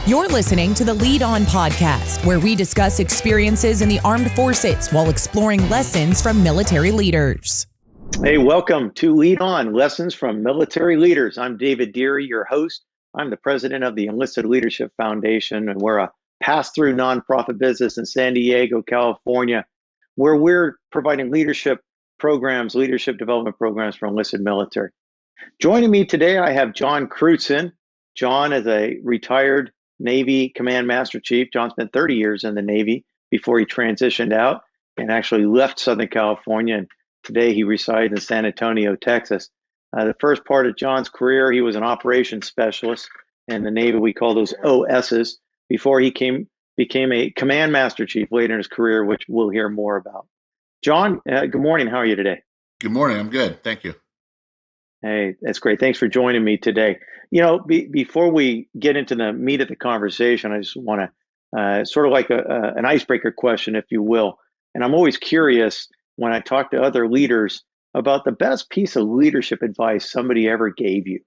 You're listening to the Lead On podcast, where we discuss experiences in the armed forces while exploring lessons from military leaders. Hey, welcome to Lead On, Lessons from Military Leaders. I'm David Deary, your host. I'm the president of the Enlisted Leadership Foundation, and we're a pass-through nonprofit business in San Diego, California, where we're providing leadership programs, leadership development programs for enlisted military. Joining me today, I have John Crutzen. John is a retired Navy Command Master Chief. John spent 30 years in the Navy before he transitioned out and actually left Southern California. And today he resides in San Antonio, Texas. The first part of John's career, he was an operations specialist in the Navy. We call those OSs before he became a Command Master Chief later in his career, which we'll hear more about. John, good morning. How are you today? Good morning. I'm good. Thank you. Hey, that's great. Thanks for joining me today. You know, before we get into the meat of the conversation, I just want to sort of like an icebreaker question, if you will. And I'm always curious when I talk to other leaders about the best piece of leadership advice somebody ever gave you.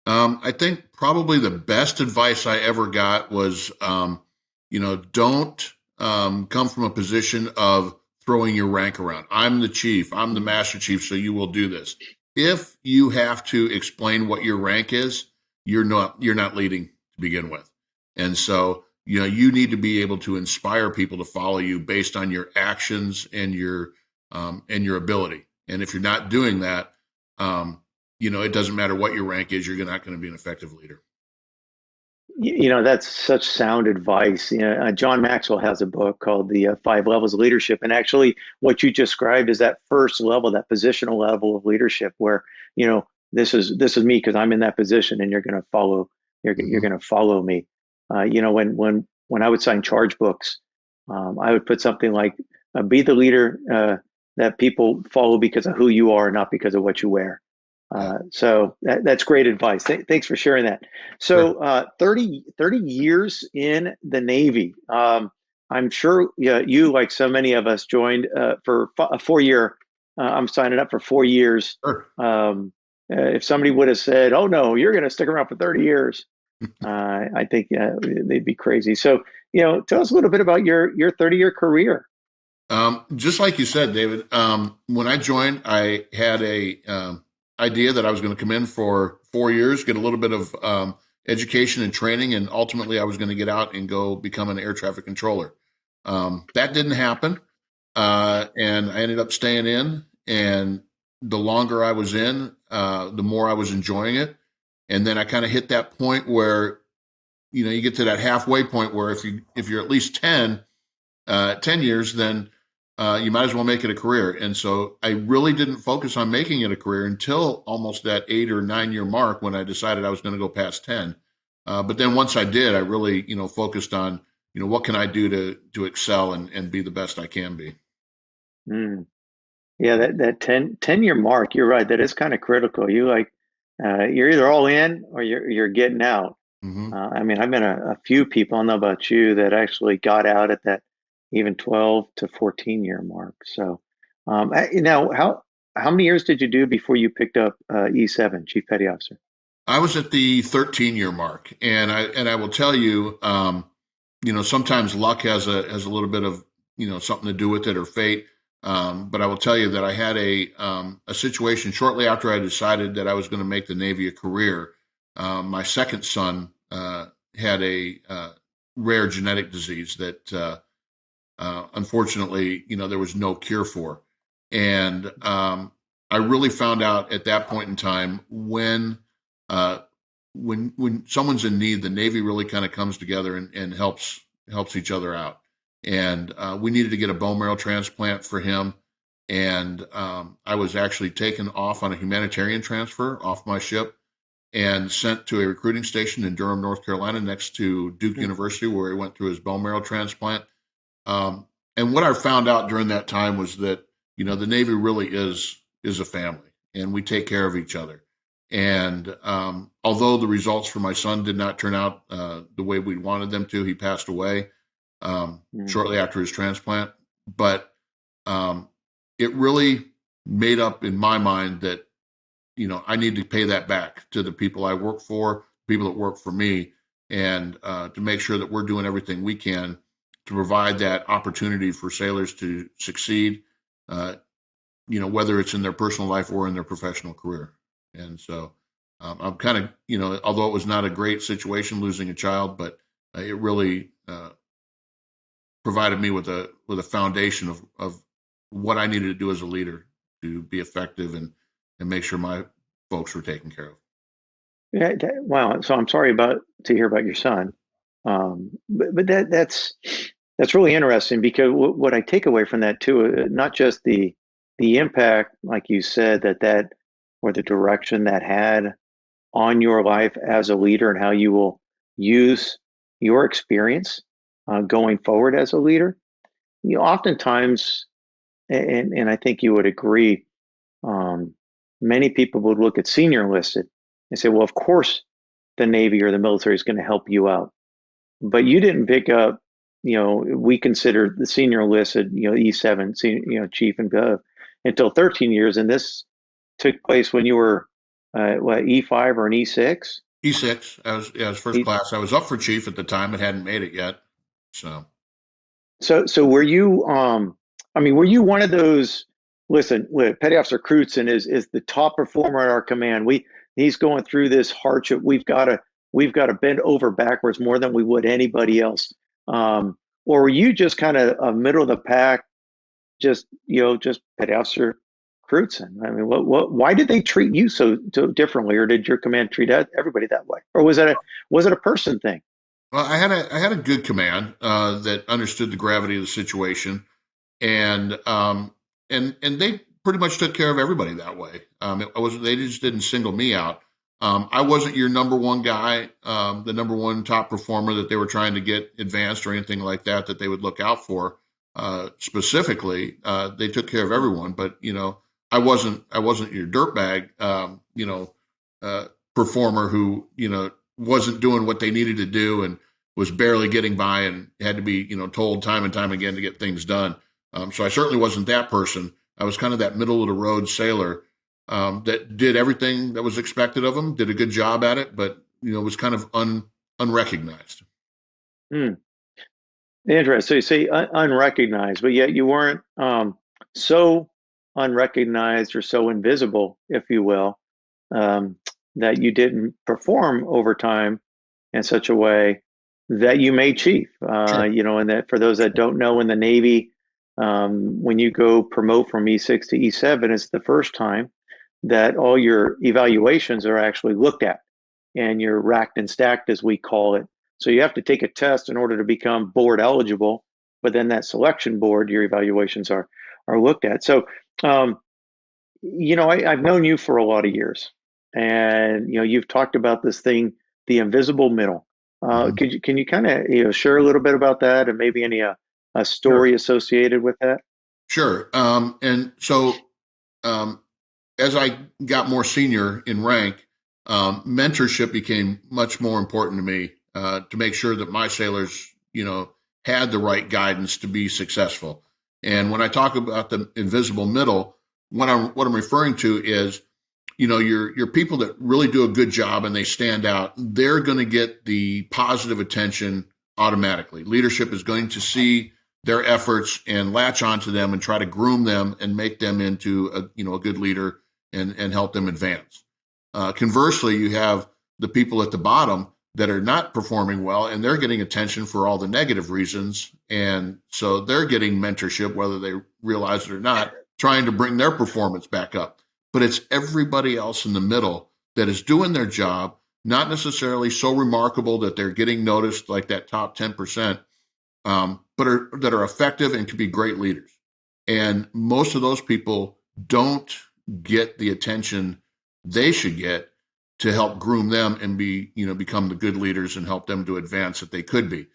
I think probably the best advice I ever got was, don't come from a position of throwing your rank around. I'm the chief. I'm the master chief, so you will do this. If you have to explain what your rank is, you're not leading to begin with. And so, you need to be able to inspire people to follow you based on your actions and your ability. And if you're not doing that, it doesn't matter what your rank is, you're not going to be an effective leader. That's such sound advice. John Maxwell has a book called The 5 Levels of Leadership. And actually what you described is that first level, that positional level of leadership where, this is me because I'm in that position and you're going to follow, you're going to follow me. When I would sign charge books, I would put something like, be the leader that people follow because of who you are, not because of what you wear. So that's great advice. Thanks for sharing that. So 30 years in the Navy. I'm sure you, like so many of us, joined for a 4-year. I'm signing up for 4 years. Sure. If somebody would have said, "Oh no, you're going to stick around for 30 years," I think they'd be crazy. So tell us a little bit about your 30-year career. Just like you said, David. When I joined, I had a idea that I was going to come in for 4 years, get a little bit of education and training, and ultimately I was going to get out and go become an air traffic controller. That didn't happen, and I ended up staying in, and the longer I was in, the more I was enjoying it. And then I kind of hit that point where, you get to that halfway point where if you're at least 10 years, then you might as well make it a career. And so I really didn't focus on making it a career until almost that 8 or 9 year mark when I decided I was going to go past 10. But then once I did, I really, focused on, what can I do to excel and be the best I can be. Yeah, that 10 year mark, you're right. That is kind of critical. You're either all in or you're getting out. Mm-hmm. I've been a few people, I don't know about you, that actually got out at that even 12 to 14 year mark. So now how many years did you do before you picked up E7, Chief Petty Officer? I was at the 13 year mark, and I will tell you, sometimes luck has a little bit of something to do with it, or fate. But I will tell you that I had a situation shortly after I decided that I was going to make the Navy a career. My second son had a rare genetic disease that unfortunately, there was no cure for. And I really found out at that point in time when someone's in need, the Navy really kind of comes together and helps each other out. And we needed to get a bone marrow transplant for him. And I was actually taken off on a humanitarian transfer off my ship and sent to a recruiting station in Durham, North Carolina, next to Duke University, where he went through his bone marrow transplant. And what I found out during that time was that, the Navy really is a family, and we take care of each other. And although the results for my son did not turn out the way we wanted them to, he passed away shortly after his transplant. But it really made up in my mind that, I need to pay that back to the people I work for, people that work for me, and to make sure that we're doing everything we can to provide that opportunity for sailors to succeed, whether it's in their personal life or in their professional career. And so I'm kind of, although it was not a great situation losing a child, but it really provided me with a foundation of what I needed to do as a leader to be effective and make sure my folks were taken care of. Yeah. Wow. So I'm sorry to hear about your son. But that's really interesting because what I take away from that too, not just the impact, like you said, that or the direction that had on your life as a leader and how you will use your experience going forward as a leader. Oftentimes, and I think you would agree, um, many people would look at senior enlisted and say, well, of course, the Navy or the military is going to help you out. But you didn't pick up, we consider the senior enlisted, E7, chief and gov, until 13 years. And this took place when you were, E5 or an E6? E6, I was first class. I was up for chief at the time. It hadn't made it yet. So were you, were you one of those, listen, Petty Officer Crutzen is the top performer at our command. He's going through this hardship. We've got to bend over backwards more than we would anybody else. Or were you just kind of a middle of the pack, just Petty Officer Crutzen? I mean, why did they treat you so differently, or did your command treat everybody that way, or was it a person thing? Well, I had a good command that understood the gravity of the situation, and they pretty much took care of everybody that way. They just didn't single me out. I wasn't your number one guy, the number one top performer that they were trying to get advanced or anything like that they would look out for. Specifically, they took care of everyone, but I wasn't your dirtbag, performer who wasn't doing what they needed to do and was barely getting by and had to be told time and time again to get things done. So I certainly wasn't that person. I was kind of that middle of the road sailor that did everything that was expected of him, did a good job at it, but was kind of unrecognized. Interesting. So you say unrecognized, but yet you weren't so unrecognized or so invisible, if you will, that you didn't perform over time in such a way that you made chief. Sure. And that for those that don't know, in the Navy, when you go promote from E6 to E7, it's the first time that all your evaluations are actually looked at, and you're racked and stacked, as we call it. So you have to take a test in order to become board eligible, but then that selection board, your evaluations are looked at. So, I've known you for a lot of years, and you've talked about this thing, the invisible middle. Can you kind of share a little bit about that, and maybe any a story Sure. associated with that? Sure. And so as I got more senior in rank, mentorship became much more important to me to make sure that my sailors, had the right guidance to be successful. And when I talk about the invisible middle, what I'm referring to is, your people that really do a good job and they stand out, they're going to get the positive attention automatically. Leadership is going to see their efforts and latch onto them and try to groom them and make them into a good leader and help them advance. Conversely, you have the people at the bottom that are not performing well, and they're getting attention for all the negative reasons. And so they're getting mentorship, whether they realize it or not, trying to bring their performance back up. But it's everybody else in the middle that is doing their job, not necessarily so remarkable that they're getting noticed like that top 10%, but that are effective and can be great leaders. And most of those people don't get the attention they should get to help groom them and become the good leaders and help them to advance that they could be.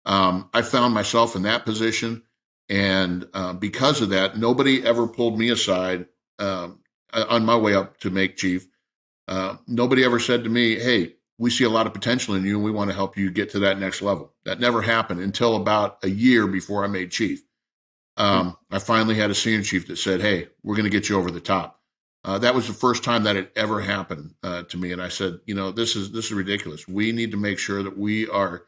I found myself in that position, and because of that, nobody ever pulled me aside on my way up to make chief. Nobody ever said to me, "Hey, we see a lot of potential in you, and we want to help you get to that next level." That never happened until about a year before I made chief. I finally had a senior chief that said, "Hey, we're going to get you over the top." That was the first time that it ever happened to me. And I said, this is ridiculous. We need to make sure that we are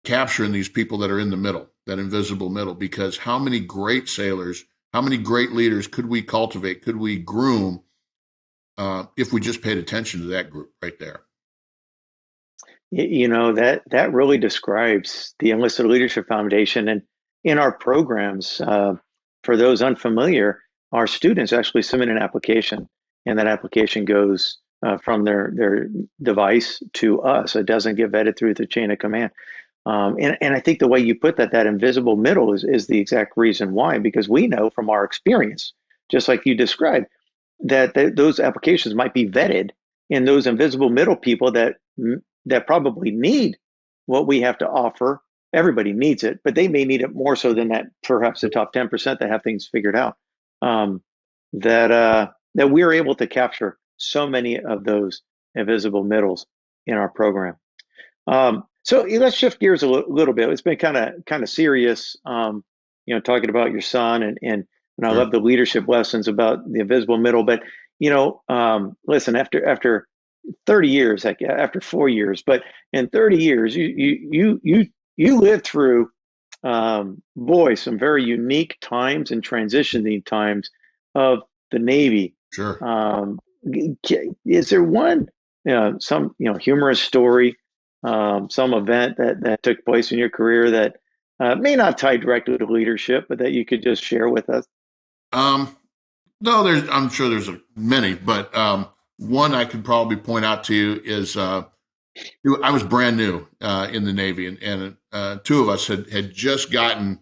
capturing these people that are in the middle, that invisible middle, because how many great sailors, how many great leaders could we cultivate, could we groom if we just paid attention to that group right there? That really describes the Enlisted Leadership Foundation. And in our programs, for those unfamiliar, our students actually submit an application, and that application goes from their device to us. It doesn't get vetted through the chain of command. And I think the way you put that invisible middle is the exact reason why, because we know from our experience, just like you described, that those applications might be vetted, and those invisible middle people that probably need what we have to offer. Everybody needs it, but they may need it more so than that. Perhaps the top 10% that have things figured out. That we're able to capture so many of those invisible middles in our program. So let's shift gears a little bit. It's been kind of serious, talking about your son, and I love the leadership lessons about the invisible middle. But listen, after 30 years, after 4 years, but in 30 years, you lived through, some very unique times and transitioning times of the Navy. Sure. Is there one, some humorous story, some event that took place in your career that may not tie directly to leadership, but that you could just share with us? No, I'm sure there's many, but one I could probably point out to you is I was brand new in the Navy, and two of us had just gotten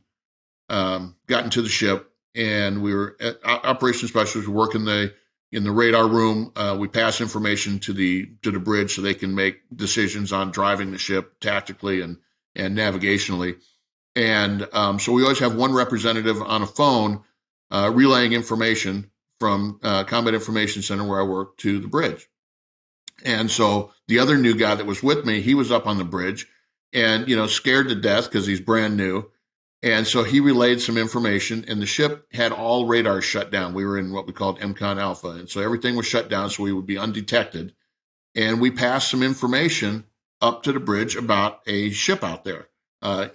to the ship, and we were operations specialists. We work in the radar room. We pass information to the bridge so they can make decisions on driving the ship tactically and navigationally. And so we always have one representative on a phone relaying information from Combat Information Center, where I work, to the bridge. And so the other new guy that was with me, he was up on the bridge and, scared to death because he's brand new. And so he relayed some information, and the ship had all radars shut down. We were in what we called MCON Alpha. And so everything was shut down so we would be undetected. And we passed some information up to the bridge about a ship out there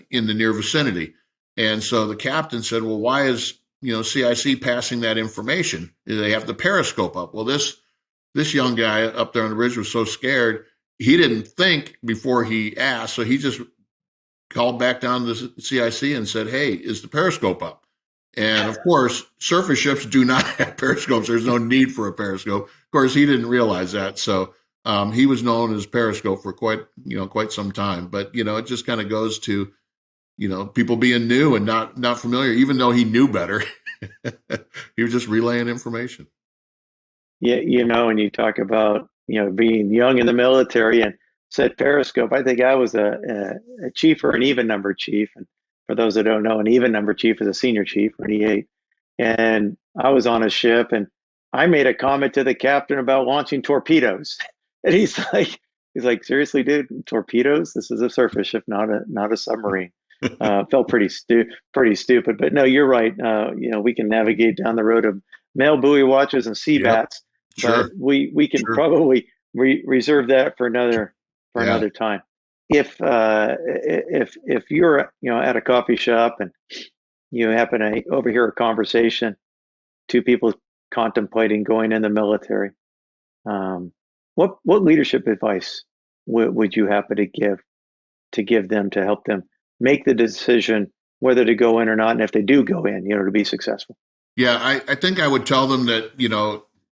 in the near vicinity. And so the captain said, well, why is CIC passing that information? They have the Periscope up. Well, this young guy up there on the bridge was so scared, he didn't think before he asked. So he just called back down to the CIC and said, hey, is the Periscope up? And of course, surface ships do not have periscopes. There's no need for a periscope. Of course, he didn't realize that. So he was known as Periscope for quite some time. But, it just kind of goes to, people being new and not familiar, even though he knew better. He was just relaying information. Yeah, and you talk about, being young in the military and said Periscope. I think I was a chief or an even number chief. And for those that don't know, an even number chief is a senior chief or an E8. And I was on a ship, and I made a comment to the captain about launching torpedoes. And he's like, seriously, dude, torpedoes? This is a surface ship, not a submarine. Felt pretty stupid, but no, you're right. We can navigate down the road of male buoy watches and sea bats, sure. but we can probably reserve that for another time. If you're at a coffee shop and you happen to overhear a conversation, two people contemplating going in the military, what leadership advice would you happen to give them to help them make the decision whether to go in or not, and if they do go in, to be successful? Yeah, I think I would tell them that,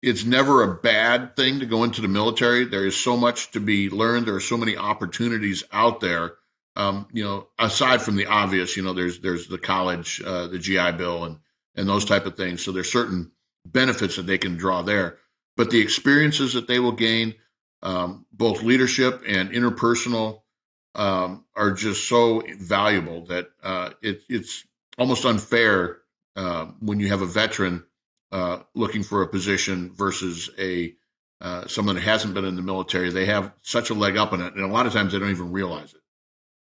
it's never a bad thing to go into the military. There is so much to be learned. There are so many opportunities out there. Aside from the obvious, there's the college, the GI Bill, and those type of things. So there's certain benefits that they can draw there. But the experiences that they will gain, both leadership and interpersonal, are just so valuable that it's almost unfair when you have a veteran looking for a position versus someone that hasn't been in the military. They have such a leg up on it, and a lot of times they don't even realize it.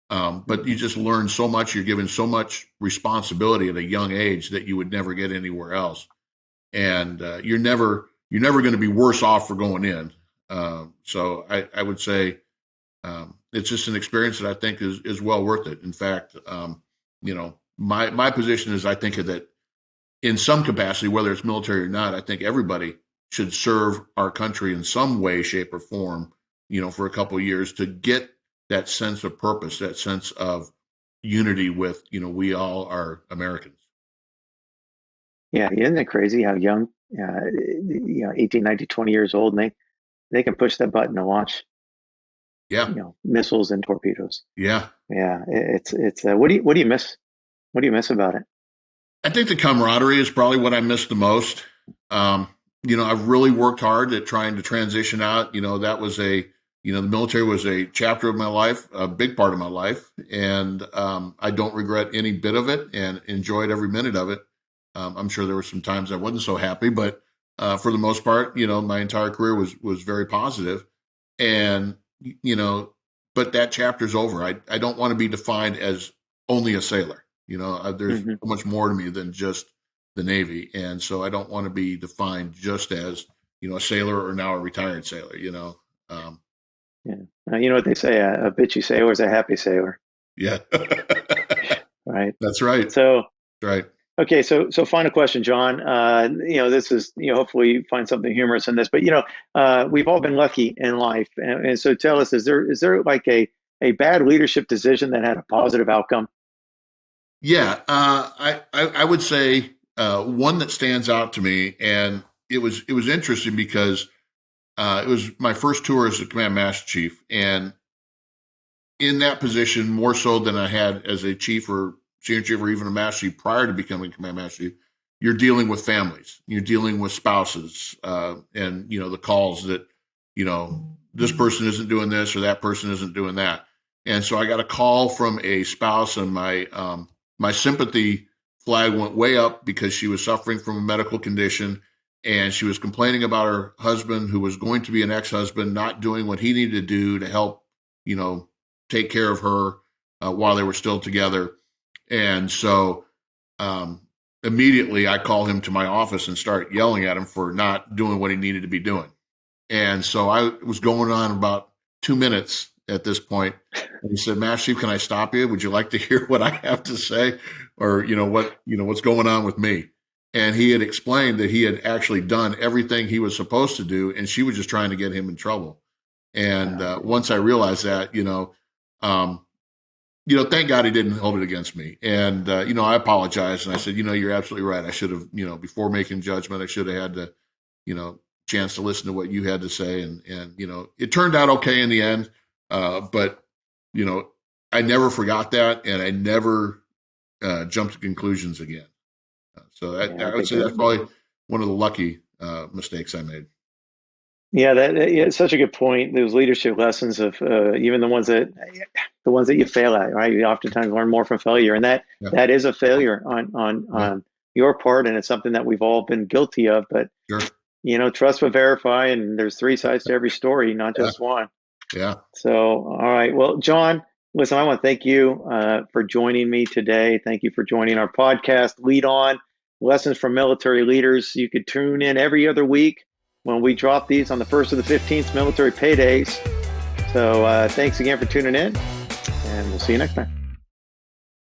But you just learn so much. You're given so much responsibility at a young age that you would never get anywhere else. And you're never you're never going to be worse off for going in. So I would say it's just an experience that I think is well worth it. In fact, my position is I think that in some capacity, whether it's military or not, I think everybody should serve our country in some way, shape, or form, for a couple of years to get that sense of purpose, that sense of unity with, we all are Americans. Yeah, isn't it crazy how young, 18, 19, 20 years old, and they can push that button to launch, Yeah. missiles and torpedoes. Yeah. Yeah, it's what do you miss? What do you miss about it? I think the camaraderie is probably what I miss the most. I've really worked hard at trying to transition out. That was the military was a chapter of my life, a big part of my life. And I don't regret any bit of it and enjoyed every minute of it. I'm sure there were some times I wasn't so happy, but for the most part, my entire career was very positive. And, but that chapter's over. I don't want to be defined as only a sailor. There's so much more to me than just the Navy. And so I don't want to be defined just as, a sailor or now a retired sailor, Yeah. You know what they say, a bitchy sailor is a happy sailor. Yeah. Right. That's right. So, right. Okay. So final question, John. This is, hopefully you find something humorous in this, but, we've all been lucky in life. And so tell us, is there like a bad leadership decision that had a positive outcome? Yeah. I would say one that stands out to me, and it was interesting because it was my first tour as a command master chief. And in that position, more so than I had as a chief or senior chief or even a master chief prior to becoming command master chief, you're dealing with families, you're dealing with spouses, and, the calls that, this person isn't doing this or that person isn't doing that. And so I got a call from a spouse, and my sympathy flag went way up because she was suffering from a medical condition, and she was complaining about her husband, who was going to be an ex-husband, not doing what he needed to do to help, take care of her while they were still together. And so immediately I call him to my office and start yelling at him for not doing what he needed to be doing. And so I was going on about 2 minutes at this point. And he said, Master Chief, can I stop you? Would you like to hear what I have to say? Or, what's going on with me? And he had explained that he had actually done everything he was supposed to do, and she was just trying to get him in trouble. And once I realized that, thank God he didn't hold it against me. And, I apologized, and I said, you're absolutely right. I should have, before making judgment, I should have had to, chance to listen to what you had to say. And it turned out okay in the end. But, I never forgot that, and I never jumped to conclusions again. So I would say that's probably one of the lucky mistakes I made. Yeah, it's such a good point. Those leadership lessons of even the ones that you fail at, right? You oftentimes learn more from failure, and that is a failure on your part, and it's something that we've all been guilty of. But sure. Trust but verify, and there's 3 sides to every story, not just one. Yeah. So, all right. Well, John, listen, I want to thank you for joining me today. Thank you for joining our podcast, Lead On, Lessons from Military Leaders. You could tune in every other week when we drop these on the 1st or the 15th military paydays. So thanks again for tuning in, and we'll see you next time.